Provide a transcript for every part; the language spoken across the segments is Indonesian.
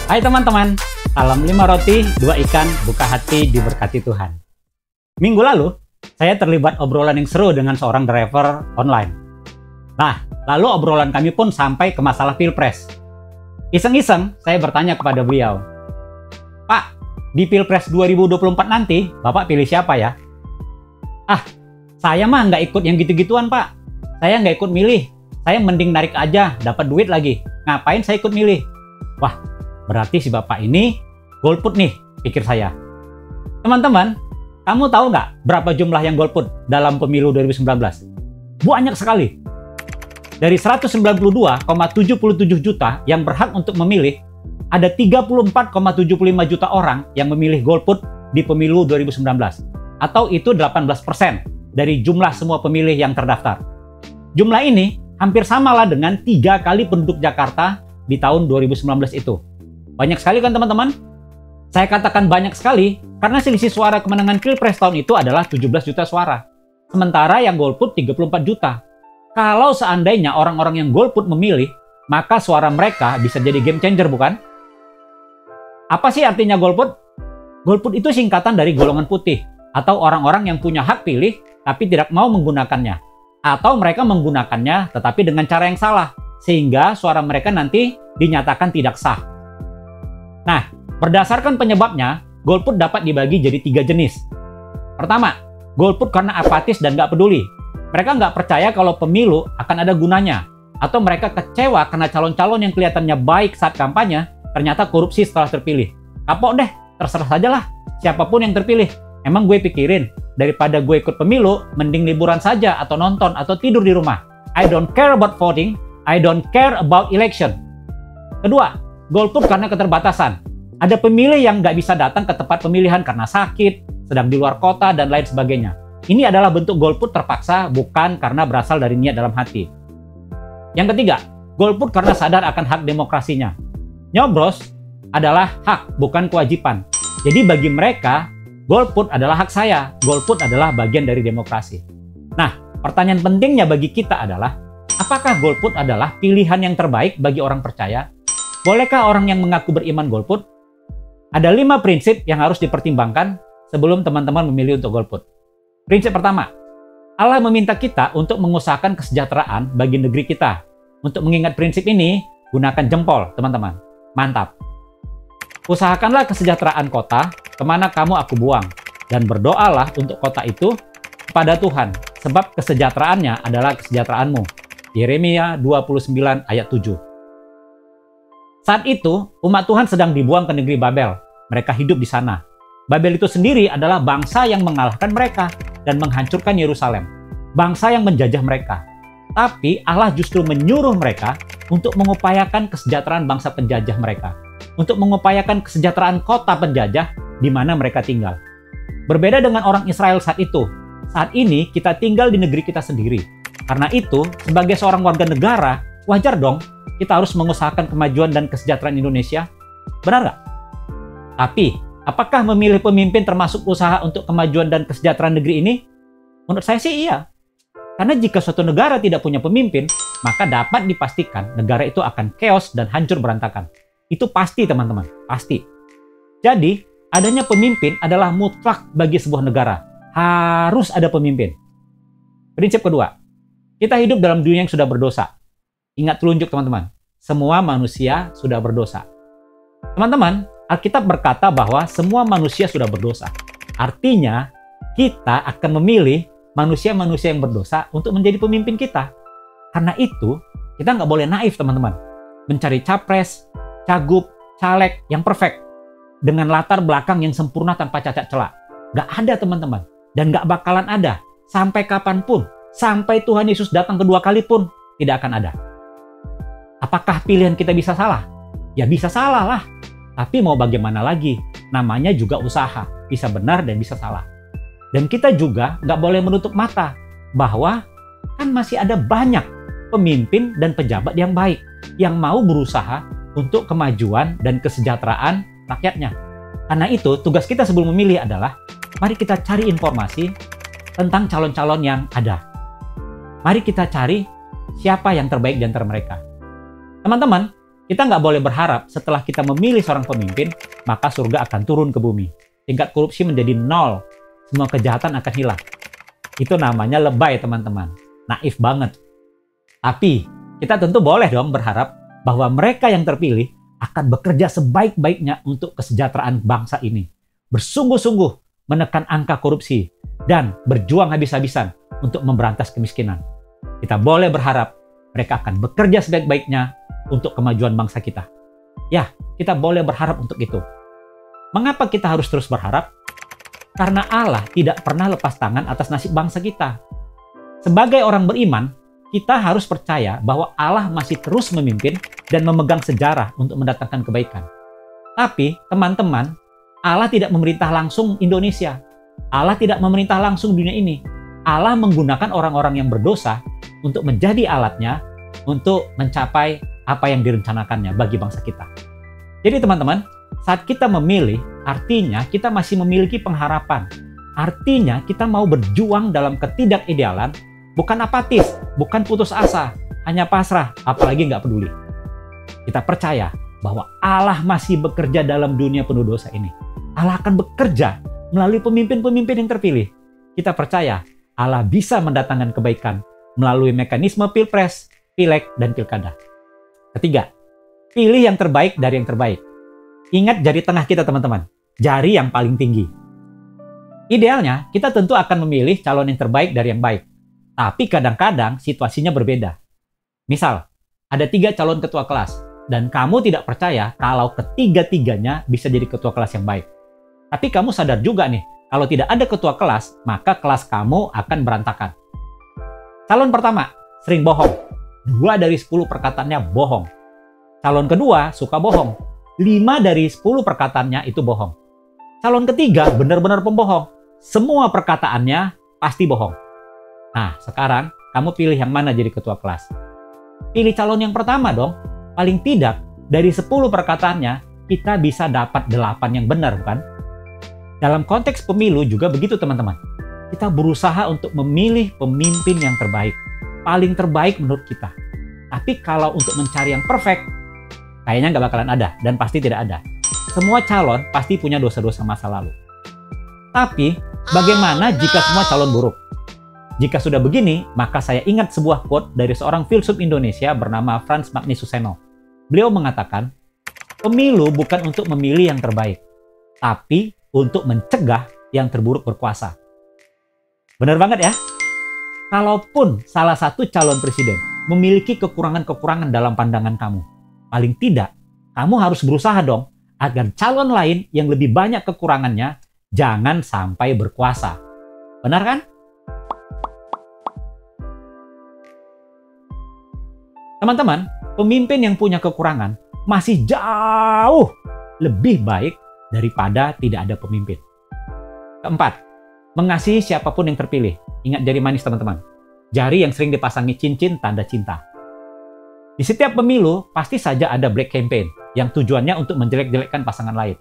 Hai teman-teman, salam 5 roti, 2 ikan, buka hati, diberkati Tuhan. Minggu lalu, saya terlibat obrolan yang seru dengan seorang driver online. Nah, lalu obrolan kami pun sampai ke masalah Pilpres. Iseng-iseng, saya bertanya kepada beliau, Pak, di Pilpres 2024 nanti, Bapak pilih siapa ya? Ah, saya mah nggak ikut yang gitu-gituan, Pak. Saya nggak ikut milih. Saya mending narik aja, dapat duit lagi. Ngapain saya ikut milih? Wah, berarti si Bapak ini golput nih, pikir saya. Teman-teman, kamu tahu nggak berapa jumlah yang golput dalam pemilu 2019? Banyak sekali. Dari 192,77 juta yang berhak untuk memilih, ada 34,75 juta orang yang memilih golput di pemilu 2019. Atau itu 18% dari jumlah semua pemilih yang terdaftar. Jumlah ini hampir samalah dengan 3 kali penduduk Jakarta di tahun 2019 itu. Banyak sekali kan teman-teman? Saya katakan banyak sekali karena selisih suara kemenangan Pilpres tahun itu adalah 17 juta suara. Sementara yang golput 34 juta. Kalau seandainya orang-orang yang golput memilih, maka suara mereka bisa jadi game changer, bukan? Apa sih artinya golput? Golput itu singkatan dari golongan putih, atau orang-orang yang punya hak pilih tapi tidak mau menggunakannya. Atau mereka menggunakannya tetapi dengan cara yang salah, sehingga suara mereka nanti dinyatakan tidak sah. Nah, berdasarkan penyebabnya, golput dapat dibagi jadi 3 jenis. Pertama, golput karena apatis dan nggak peduli. Mereka nggak percaya kalau pemilu akan ada gunanya. Atau mereka kecewa karena calon-calon yang kelihatannya baik saat kampanye, ternyata korupsi setelah terpilih. Kapok deh, terserah sajalah siapapun yang terpilih. Emang gue pikirin, daripada gue ikut pemilu, mending liburan saja atau nonton atau tidur di rumah. I don't care about voting, I don't care about election. Kedua, golput karena keterbatasan. Ada pemilih yang nggak bisa datang ke tempat pemilihan karena sakit, sedang di luar kota, dan lain sebagainya. Ini adalah bentuk golput terpaksa, bukan karena berasal dari niat dalam hati. Yang ketiga, golput karena sadar akan hak demokrasinya. Nyoblos adalah hak, bukan kewajiban. Jadi bagi mereka, golput adalah hak saya. Golput adalah bagian dari demokrasi. Nah, pertanyaan pentingnya bagi kita adalah, apakah golput adalah pilihan yang terbaik bagi orang percaya? Bolehkah orang yang mengaku beriman golput? Ada 5 prinsip yang harus dipertimbangkan sebelum teman-teman memilih untuk golput. Prinsip pertama, Allah meminta kita untuk mengusahakan kesejahteraan bagi negeri kita. Untuk mengingat prinsip ini, gunakan jempol, teman-teman. Mantap. Usahakanlah kesejahteraan kota kemana kamu aku buang, dan berdoalah untuk kota itu kepada Tuhan, sebab kesejahteraannya adalah kesejahteraanmu. Yeremia 29 ayat 7. Saat itu, umat Tuhan sedang dibuang ke negeri Babel. Mereka hidup di sana. Babel itu sendiri adalah bangsa yang mengalahkan mereka dan menghancurkan Yerusalem. Bangsa yang menjajah mereka. Tapi Allah justru menyuruh mereka untuk mengupayakan kesejahteraan bangsa penjajah mereka. Untuk mengupayakan kesejahteraan kota penjajah di mana mereka tinggal. Berbeda dengan orang Israel saat itu. Saat ini kita tinggal di negeri kita sendiri. Karena itu, sebagai seorang warga negara, wajar dong kita harus mengusahakan kemajuan dan kesejahteraan Indonesia. Benar nggak? Tapi, apakah memilih pemimpin termasuk usaha untuk kemajuan dan kesejahteraan negeri ini? Menurut saya sih iya. Karena jika suatu negara tidak punya pemimpin, maka dapat dipastikan negara itu akan chaos dan hancur berantakan. Itu pasti, teman-teman. Pasti. Jadi, adanya pemimpin adalah mutlak bagi sebuah negara. Harus ada pemimpin. Prinsip kedua, kita hidup dalam dunia yang sudah berdosa. Ingat telunjuk, teman-teman. Semua manusia sudah berdosa. Teman-teman, Alkitab berkata bahwa semua manusia sudah berdosa. Artinya, kita akan memilih manusia-manusia yang berdosa untuk menjadi pemimpin kita. Karena itu, kita nggak boleh naif, teman-teman. Mencari capres, cagup, caleg yang perfect. Dengan latar belakang yang sempurna tanpa cacat celah. Nggak ada, teman-teman. Dan nggak bakalan ada. Sampai kapanpun. Sampai Tuhan Yesus datang kedua kali pun, tidak akan ada. Apakah pilihan kita bisa salah? Ya bisa salah lah. Tapi mau bagaimana lagi? Namanya juga usaha. Bisa benar dan bisa salah. Dan kita juga nggak boleh menutup mata bahwa kan masih ada banyak pemimpin dan pejabat yang baik yang mau berusaha untuk kemajuan dan kesejahteraan rakyatnya. Karena itu, tugas kita sebelum memilih adalah mari kita cari informasi tentang calon-calon yang ada. Mari kita cari siapa yang terbaik di antara mereka. Teman-teman, Kita nggak boleh berharap setelah kita memilih seorang pemimpin, maka surga akan turun ke bumi. Tingkat korupsi menjadi nol. Semua kejahatan akan hilang. Itu namanya lebay, teman-teman. Naif banget. Tapi, kita tentu boleh dong berharap bahwa mereka yang terpilih akan bekerja sebaik-baiknya untuk kesejahteraan bangsa ini. Bersungguh-sungguh menekan angka korupsi dan berjuang habis-habisan untuk memberantas kemiskinan. Kita boleh berharap mereka akan bekerja sebaik-baiknya untuk kemajuan bangsa kita. Ya, kita boleh berharap untuk itu. Mengapa kita harus terus berharap? Karena Allah tidak pernah lepas tangan atas nasib bangsa kita. Sebagai orang beriman, kita harus percaya bahwa Allah masih terus memimpin dan memegang sejarah untuk mendatangkan kebaikan. Tapi, teman-teman, Allah tidak memerintah langsung Indonesia. Allah tidak memerintah langsung dunia ini. Allah menggunakan orang-orang yang berdosa untuk menjadi alatnya untuk mencapai apa yang direncanakannya bagi bangsa kita. Jadi teman-teman, saat kita memilih, artinya kita masih memiliki pengharapan. Artinya kita mau berjuang dalam ketidakidealan, bukan apatis, bukan putus asa, hanya pasrah, apalagi nggak peduli. Kita percaya bahwa Allah masih bekerja dalam dunia penuh dosa ini. Allah akan bekerja melalui pemimpin-pemimpin yang terpilih. Kita percaya Allah bisa mendatangkan kebaikan melalui mekanisme pilpres, pileg, dan pilkada. Ketiga, pilih yang terbaik dari yang terbaik. Ingat jari tengah kita, teman-teman. Jari yang paling tinggi. Idealnya, kita tentu akan memilih calon yang terbaik dari yang baik. Tapi kadang-kadang situasinya berbeda. Misal, ada 3 calon ketua kelas, dan kamu tidak percaya kalau ketiga-tiganya bisa jadi ketua kelas yang baik. Tapi kamu sadar juga nih, kalau tidak ada ketua kelas, maka kelas kamu akan berantakan. Calon pertama, sering bohong. 2 dari 10 perkataannya bohong. Calon kedua, suka bohong. 5 dari 10 perkataannya itu bohong. Calon ketiga, benar-benar pembohong. Semua perkataannya pasti bohong. Nah, sekarang kamu pilih yang mana jadi ketua kelas? Pilih calon yang pertama dong. Paling tidak, dari 10 perkataannya, kita bisa dapat 8 yang benar, bukan? Dalam konteks pemilu juga begitu, teman-teman. Kita berusaha untuk memilih pemimpin yang terbaik. Paling terbaik menurut kita. Tapi kalau untuk mencari yang perfect, kayaknya nggak bakalan ada, dan pasti tidak ada. Semua calon pasti punya dosa-dosa masa lalu. Tapi, bagaimana jika semua calon buruk? Jika sudah begini, maka saya ingat sebuah quote dari seorang filsuf Indonesia bernama Frans Magnisuseno. Beliau mengatakan, pemilu bukan untuk memilih yang terbaik, tapi untuk mencegah yang terburuk berkuasa. Benar banget ya? Kalaupun salah satu calon presiden memiliki kekurangan-kekurangan dalam pandangan kamu, paling tidak, kamu harus berusaha dong agar calon lain yang lebih banyak kekurangannya jangan sampai berkuasa. Benar kan? Teman-teman, pemimpin yang punya kekurangan masih jauh lebih baik daripada tidak ada pemimpin. Keempat, mengasihi siapapun yang terpilih. Ingat jari manis, teman-teman. Jari yang sering dipasangi cincin tanda cinta. Di setiap pemilu, pasti saja ada black campaign yang tujuannya untuk menjelek-jelekkan pasangan lain.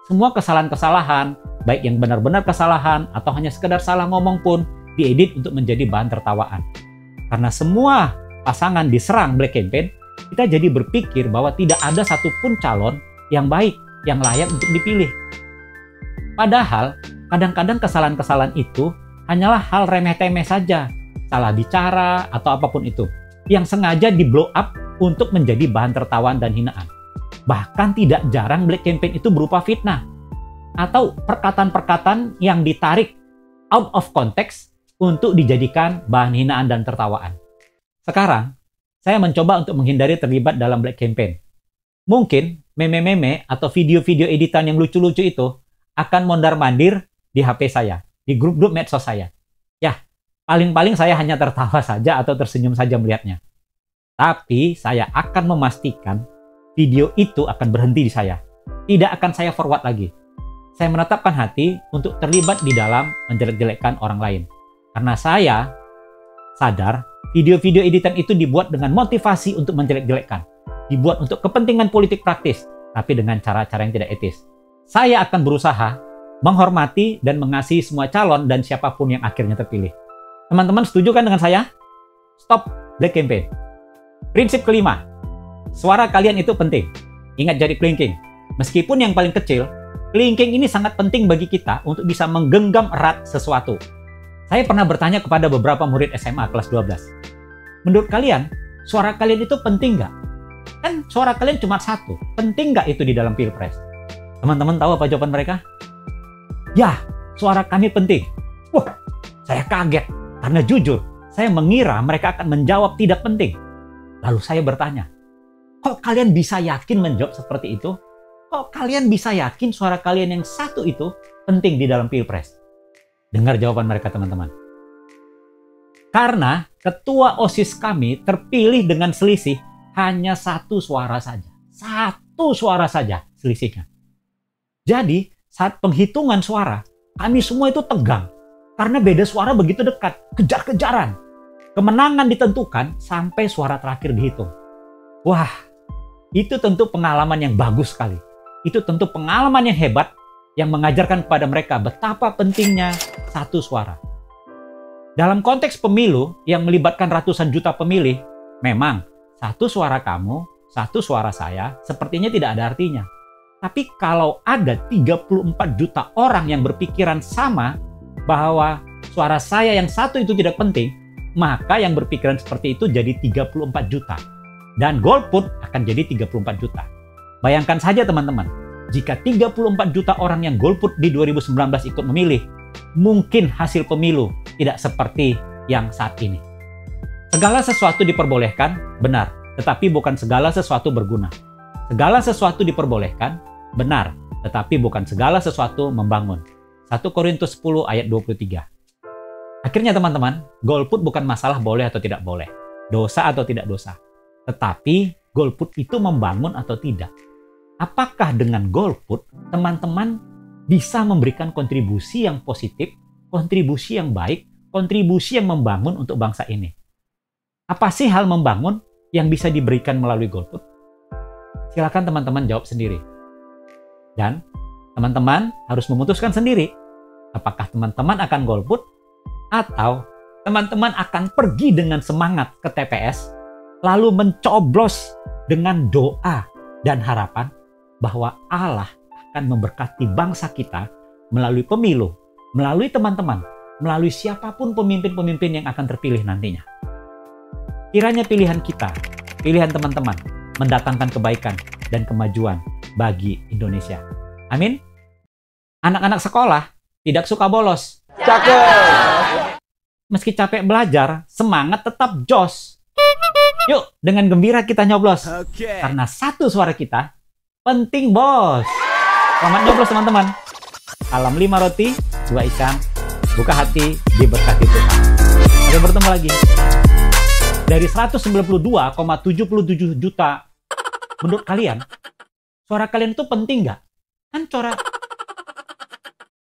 Semua kesalahan-kesalahan, baik yang benar-benar kesalahan atau hanya sekedar salah ngomong pun, diedit untuk menjadi bahan tertawaan. Karena semua pasangan diserang black campaign, kita jadi berpikir bahwa tidak ada satupun calon yang baik, yang layak untuk dipilih. Padahal, kadang-kadang kesalahan-kesalahan itu hanyalah hal remeh-temeh saja, salah bicara atau apapun itu, yang sengaja di-blow up untuk menjadi bahan tertawaan dan hinaan. Bahkan tidak jarang black campaign itu berupa fitnah, atau perkataan-perkataan yang ditarik out of context untuk dijadikan bahan hinaan dan tertawaan. Sekarang, saya mencoba untuk menghindari terlibat dalam black campaign. Mungkin meme-meme atau video-video editan yang lucu-lucu itu akan mondar-mandir di HP saya, di grup-grup medsos saya. Ya, paling-paling saya hanya tertawa saja atau tersenyum saja melihatnya. Tapi saya akan memastikan video itu akan berhenti di saya. Tidak akan saya forward lagi. Saya menetapkan hati untuk terlibat di dalam menjelek-jelekkan orang lain. Karena saya sadar video-video editan itu dibuat dengan motivasi untuk menjelek-jelekkan. Dibuat untuk kepentingan politik praktis, tapi dengan cara-cara yang tidak etis. Saya akan berusaha menghormati dan mengasihi semua calon dan siapapun yang akhirnya terpilih. Teman-teman setuju kan dengan saya? Stop black campaign. Prinsip kelima, suara kalian itu penting. Ingat jari kelingking. Meskipun yang paling kecil, kelingking ini sangat penting bagi kita untuk bisa menggenggam erat sesuatu. Saya pernah bertanya kepada beberapa murid SMA kelas 12. Menurut kalian, suara kalian itu penting nggak? Kan suara kalian cuma satu. Penting nggak itu di dalam pilpres? Teman-teman tahu apa jawaban mereka? Ya, suara kami penting. Wah, saya kaget. Karena jujur, saya mengira mereka akan menjawab tidak penting. Lalu saya bertanya, kok kalian bisa yakin menjawab seperti itu? Kok kalian bisa yakin suara kalian yang satu itu penting di dalam pilpres? Dengar jawaban mereka, teman-teman. Karena ketua OSIS kami terpilih dengan selisih hanya satu suara saja. Satu suara saja selisihnya. Jadi, saat penghitungan suara, kami semua itu tegang. Karena beda suara begitu dekat, kejar-kejaran. Kemenangan ditentukan sampai suara terakhir dihitung. Wah, itu tentu pengalaman yang bagus sekali. Itu tentu pengalaman yang hebat yang mengajarkan kepada mereka betapa pentingnya satu suara. Dalam konteks pemilu yang melibatkan ratusan juta pemilih, memang satu suara kamu, satu suara saya sepertinya tidak ada artinya. Tapi kalau ada 34 juta orang yang berpikiran sama bahwa suara saya yang satu itu tidak penting, maka yang berpikiran seperti itu jadi 34 juta. Dan golput akan jadi 34 juta. Bayangkan saja teman-teman, jika 34 juta orang yang golput di 2019 ikut memilih, mungkin hasil pemilu tidak seperti yang saat ini. Segala sesuatu diperbolehkan, benar, tetapi bukan segala sesuatu berguna. Segala sesuatu diperbolehkan, benar, tetapi bukan segala sesuatu membangun. 1 Korintus 10 ayat 23. Akhirnya teman-teman, golput bukan masalah boleh atau tidak boleh, dosa atau tidak dosa. Tetapi golput itu membangun atau tidak. Apakah dengan golput teman-teman bisa memberikan kontribusi yang positif, kontribusi yang baik, kontribusi yang membangun untuk bangsa ini? Apa sih hal membangun yang bisa diberikan melalui golput? Silakan teman-teman jawab sendiri. Dan teman-teman harus memutuskan sendiri. Apakah teman-teman akan golput atau teman-teman akan pergi dengan semangat ke TPS lalu mencoblos dengan doa dan harapan bahwa Allah akan memberkati bangsa kita melalui pemilu, melalui teman-teman, melalui siapapun pemimpin-pemimpin yang akan terpilih nantinya. Kiranya pilihan kita, pilihan teman-teman, mendatangkan kebaikan dan kemajuan bagi Indonesia. Amin. Anak-anak sekolah tidak suka bolos. Cakep. Meski capek belajar, semangat tetap jos. Yuk, dengan gembira kita nyoblos. Karena satu suara kita penting, bos. Selamat nyoblos, teman-teman. Salam 5 roti, 2 ikan. Buka hati, diberkati Tuhan. Sampai bertemu lagi. Dari 192,77 juta, menurut kalian, suara kalian itu penting nggak? Kan suara